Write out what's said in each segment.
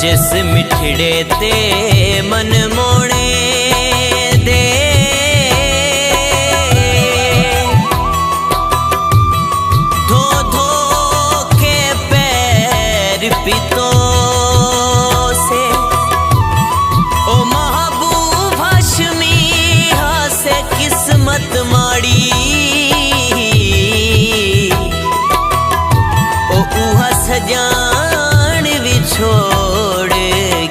जिस मिठड़े ते मन मोने दे धो धो के पैर पितो से ओ महबूब हाशमी हासे किस्मत माड़ी ओ उहा सजान भी छोड़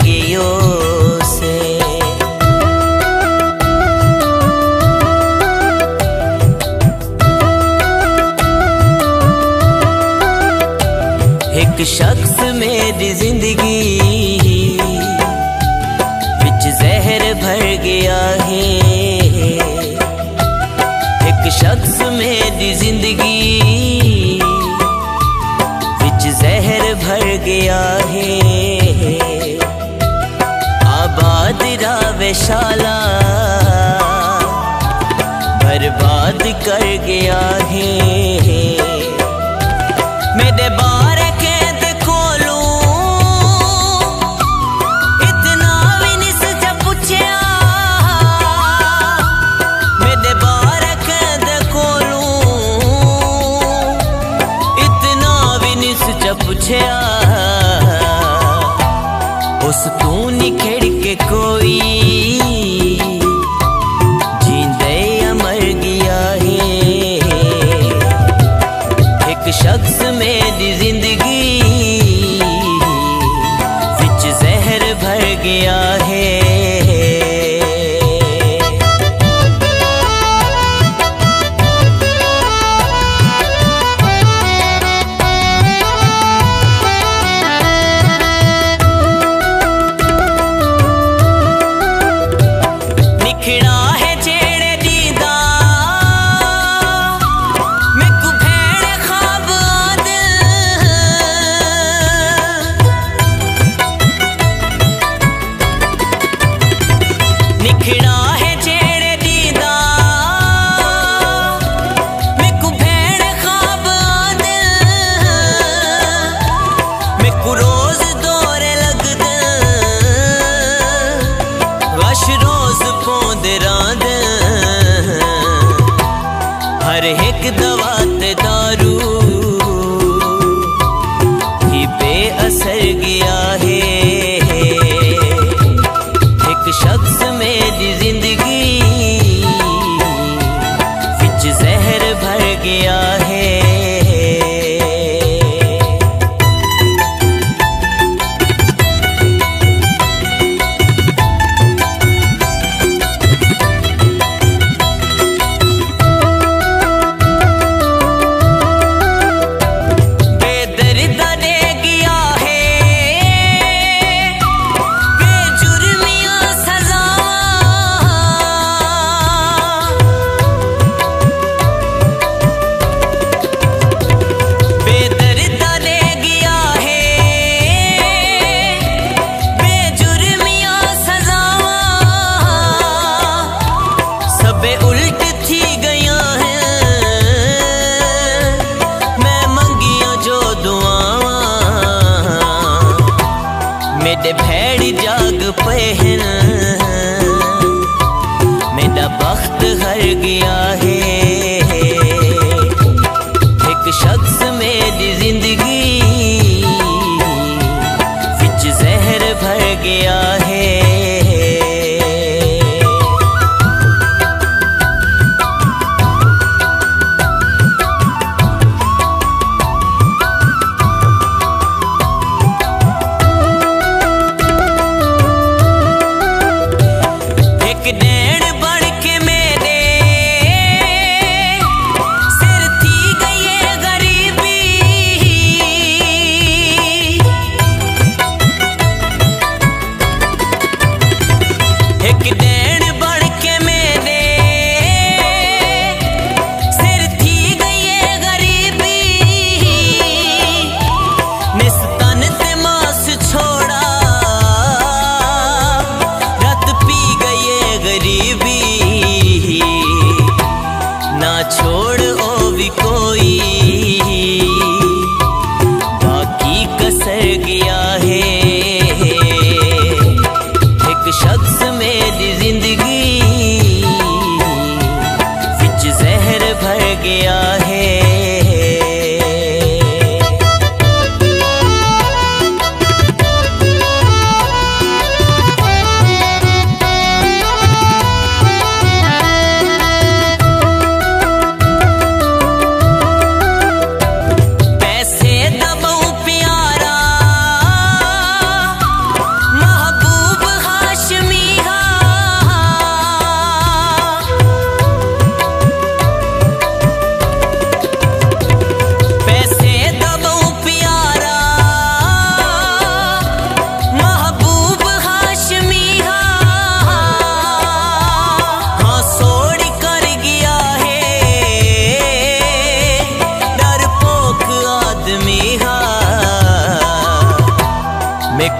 गयो से। एक शख्स मेरी जिंदगी विच जहर भर गया है। एक शख्स मेरी जिंदगी विच जहर भर गया है। आबाद रावेशाला बर्बाद कर गया है। मेरे बारे कैद खोलूं इतना भी नहीं सच पूछया। मेरे बारे कैद खोलूं इतना भी नहीं सच पूछया। उस तू निखड़ के कोई जींदे अमर गया है। एक शख्स मेरी जिंदगी विच जहर भर गया है। हर एक दवा ते दारू ही बेअसर गया है। एक शख्स मेरी जिंदगी विच जहर भर गया है। मेरे भैड़ी जाग पे हैं, मेरा बख्त हर गया है। एक शख्स मेरी जिंदगी विच जहर भर गया है। एक नैन बन के मेरे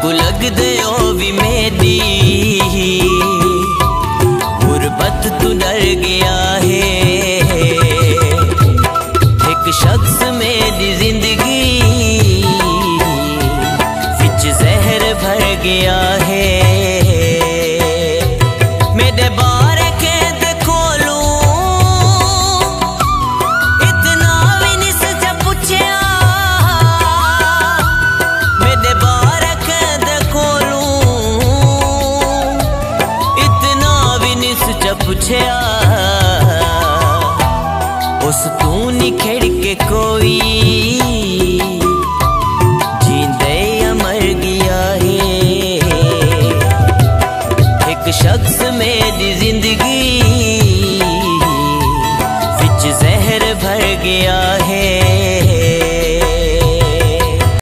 को लग दे ओ भी मेरी गुरबत तू डर गया है। एक शख्स मेरी जिंदगी विच जहर भर गया